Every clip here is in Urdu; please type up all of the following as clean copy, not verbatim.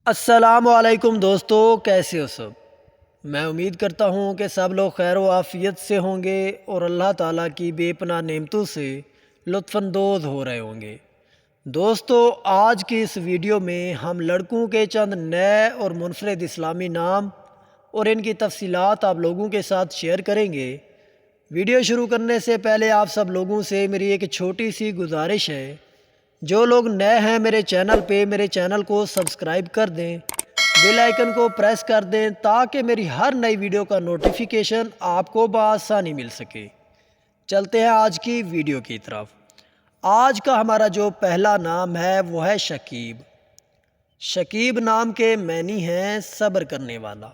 السلام علیکم دوستو، کیسے ہو سب؟ میں امید کرتا ہوں کہ سب لوگ خیر و عافیت سے ہوں گے اور اللہ تعالیٰ کی بے پناہ نعمتوں سے لطف اندوز ہو رہے ہوں گے۔ دوستو، آج کی اس ویڈیو میں ہم لڑکوں کے چند نئے اور منفرد اسلامی نام اور ان کی تفصیلات آپ لوگوں کے ساتھ شیئر کریں گے۔ ویڈیو شروع کرنے سے پہلے آپ سب لوگوں سے میری ایک چھوٹی سی گزارش ہے، جو لوگ نئے ہیں میرے چینل کو سبسکرائب کر دیں، بیل آئیکن کو پریس کر دیں تاکہ میری ہر نئی ویڈیو کا نوٹیفیکیشن آپ کو بآسانی مل سکے۔ چلتے ہیں آج کی ویڈیو کی طرف۔ آج کا ہمارا جو پہلا نام ہے وہ ہے شکیب۔ شکیب نام کے معنی ہیں صبر کرنے والا۔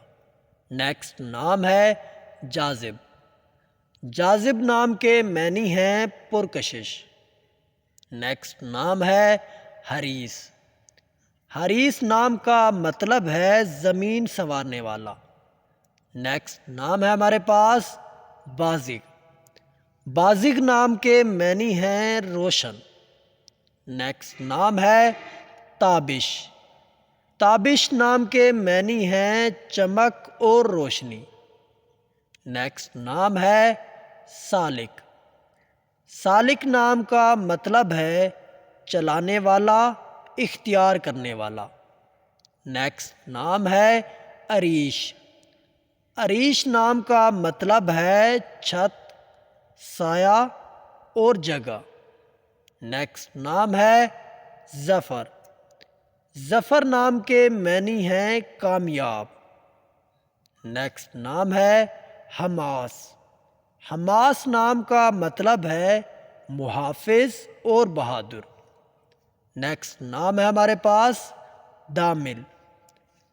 نیکسٹ نام ہے جاذب۔ جاذب نام کے معنی ہیں پرکشش۔ نیکسٹ نام ہے حریث۔ حریث نام کا مطلب ہے زمین سنوارنے والا۔ نیکسٹ نام ہے ہمارے پاس بازغ۔ بازغ نام کے معنی ہیں روشن۔ نیکسٹ نام ہے تابش۔ تابش نام کے معنی ہیں چمک اور روشنی۔ نیکسٹ نام ہے سالک۔ سالک نام کا مطلب ہے چلانے والا، اختیار کرنے والا۔ نیکسٹ نام ہے عریش۔ عریش نام کا مطلب ہے چھت، سایہ اور جگہ۔ نیکسٹ نام ہے ظفر۔ ظفر نام کے معنی ہیں کامیاب۔ نیکسٹ نام ہے حماس۔ حماس نام کا مطلب ہے محافظ اور بہادر۔ نیکسٹ نام ہے ہمارے پاس دامل۔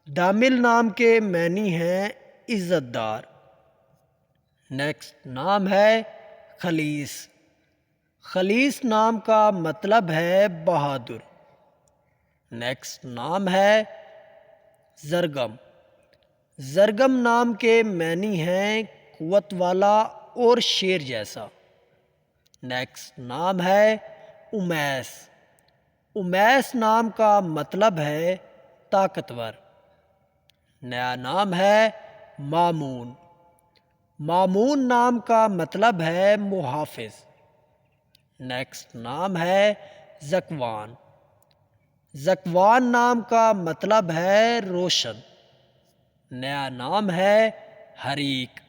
دامل نام کے معنی ہیں عزت دار۔ نیکسٹ نام ہے خلیص۔ خلیص نام کا مطلب ہے بہادر۔ نیکسٹ نام ہے زرگم۔ زرگم نام کے معنی ہیں قوت والا اور شیر جیسا۔ نیکسٹ نام ہے امیس۔ امیس نام کا مطلب ہے طاقتور۔ نیا نام ہے مامون۔ مامون نام کا مطلب ہے محافظ۔ نیکسٹ نام ہے ذکوان۔ ذکوان نام کا مطلب ہے روشن۔ نیا نام ہے حریق۔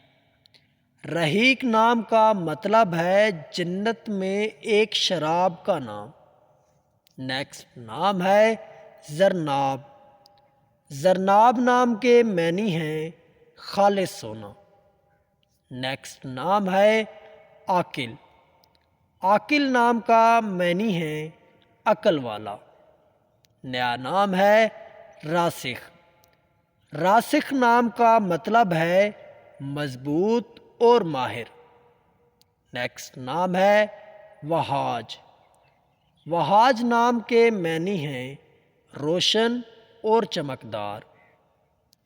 رحیق نام کا مطلب ہے جنت میں ایک شراب کا نام۔ نیکسٹ نام ہے زرناب۔ زرناب نام کے معنی ہیں خالص سونا۔ نیکسٹ نام ہے عاقل۔ عاقل نام کا معنی ہے عقل والا۔ نیا نام ہے راسخ۔ راسخ نام کا مطلب ہے مضبوط اور ماہر۔ نیکسٹ نام ہے وہاج۔ وہاج نام کے معنی ہیں روشن اور چمکدار۔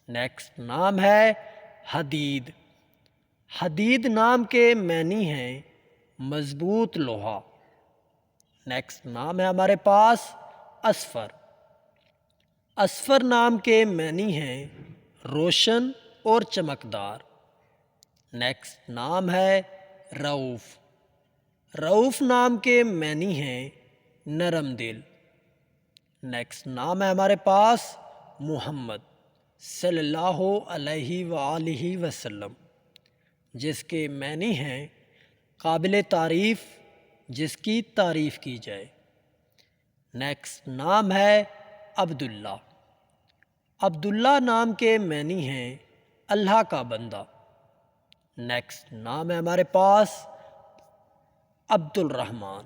نیکسٹ نام ہے حدید۔ حدید نام کے معنی ہیں مضبوط لوہا۔ نیکسٹ نام ہے ہمارے پاس اصفر۔ اصفر نام کے معنی ہیں روشن اور چمکدار۔ نیکسٹ نام ہے رؤوف۔ رؤوف نام کے معنی ہیں نرم دل۔ نیکسٹ نام ہے ہمارے پاس محمد صلی اللہ علیہ وآلہ وسلم، جس کے معنی ہیں قابل تعریف، جس کی تعریف کی جائے۔ نیکسٹ نام ہے عبداللہ۔ عبداللہ نام کے معنی ہیں اللہ کا بندہ۔ نیکسٹ نام ہے ہمارے پاس عبد الرحمن۔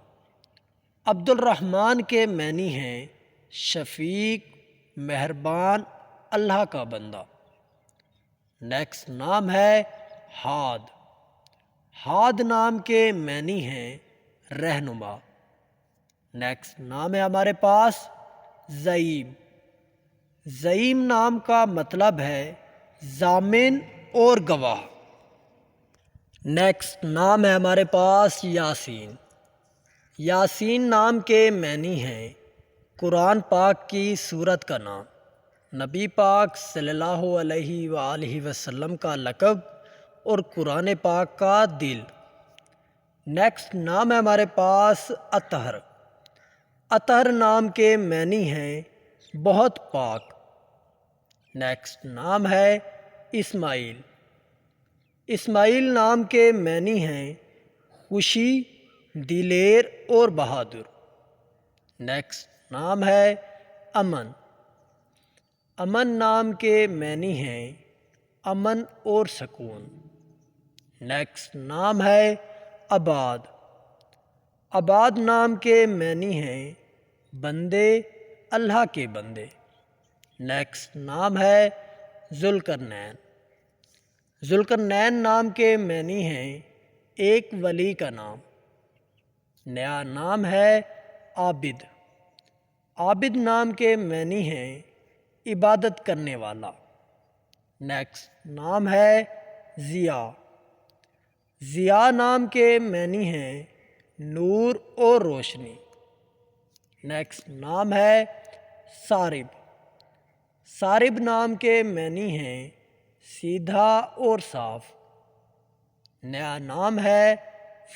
عبد الرحمن کے معنی ہیں شفیق، مہربان، اللہ کا بندہ۔ نیکسٹ نام ہے ہاد۔ ہاد نام کے معنی ہیں رہنما۔ نیکسٹ نام ہے ہمارے پاس زعیم۔ زعیم نام کا مطلب ہے ضامن اور گواہ۔ نیکسٹ نام ہے ہمارے پاس یاسین۔ یاسین نام کے معنی ہیں قرآن پاک کی سورت کا نام۔ نبی پاک صلی اللہ علیہ وآلہ وسلم کا لقب اور قرآن پاک کا دل۔ نیکسٹ نام ہے ہمارے پاس اطہر۔ اطہر نام کے معنی ہیں بہت پاک۔ نیکسٹ نام ہے اسماعیل۔ اسماعیل نام کے معنی ہیں خوشی، دلیر اور بہادر۔ نیکسٹ نام ہے امن۔ امن نام کے معنی ہیں امن اور سکون۔ نیکسٹ نام ہے عباد۔ عباد نام کے معنی ہیں بندے، اللہ کے بندے۔ نیکسٹ نام ہے ذوالقرنین۔ ذوالقرنین نام کے معنی ہیں ایک ولی کا نام۔ نیا نام ہے عابد۔ عابد نام کے معنی ہیں عبادت کرنے والا۔ نیکسٹ نام ہے ضیاء۔ ضیاء نام کے معنی ہیں نور اور روشنی۔ نیکسٹ نام ہے سارب۔ سارب نام کے معنی ہیں سیدھا اور صاف۔ نیا نام ہے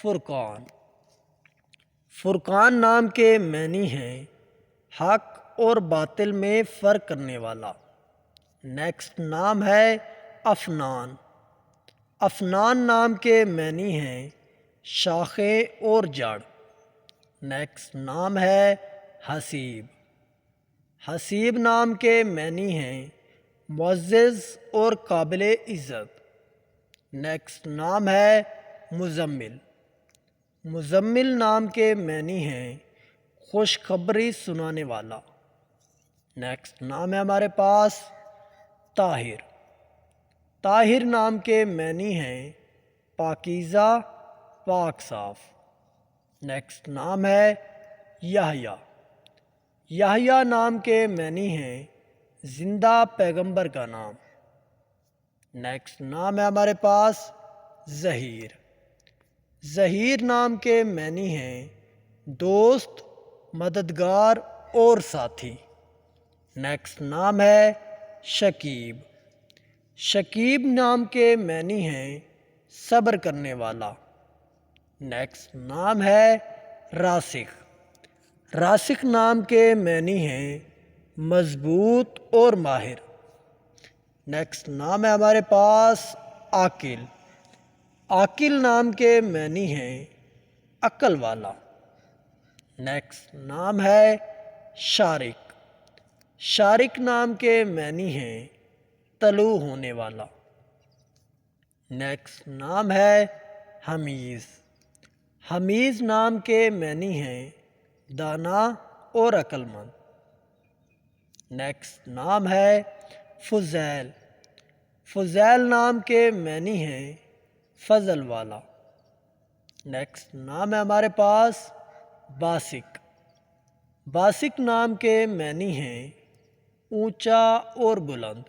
فرقان۔ فرقان نام کے معنی ہیں حق اور باطل میں فرق کرنے والا۔ نیکسٹ نام ہے افنان۔ افنان نام کے معنی ہیں شاخیں اور جڑ۔ نیکسٹ نام ہے حسیب۔ حسیب نام کے معنی ہیں معزز اور قابل عزت۔ نیکسٹ نام ہے مزمل۔ مزمل نام کے معنی ہیں خوشخبری سنانے والا۔ نیکسٹ نام ہے ہمارے پاس طاہر۔ طاہر نام کے معنی ہیں پاکیزہ، پاک صاف۔ نیکسٹ نام ہے یحییٰ۔ یحییٰ نام کے معنی ہیں زندہ پیغمبر کا نام۔ نیکسٹ نام ہے ہمارے پاس ظہیر۔ ظہیر نام کے معنی ہیں دوست، مددگار اور ساتھی۔ نیکسٹ نام ہے شکیب۔ شکیب نام کے معنی ہیں صبر کرنے والا۔ نیکسٹ نام ہے راسخ۔ راسخ نام کے معنی ہیں مضبوط اور ماہر۔ نیکسٹ نام ہے ہمارے پاس عاقل۔ عاقل نام کے معنی ہیں عقل والا۔ نیکسٹ نام ہے شارک۔ شارک نام کے معنی ہیں طلوع ہونے والا۔ نیکسٹ نام ہے حمیز۔ حمیز نام کے معنی ہیں دانا اور عقل مند۔ نیکسٹ نام ہے فضیل۔ فضیل نام کے معنی ہیں فضل والا۔ نیکسٹ نام ہے ہمارے پاس باسق۔ باسق نام کے معنی ہیں اونچا اور بلند۔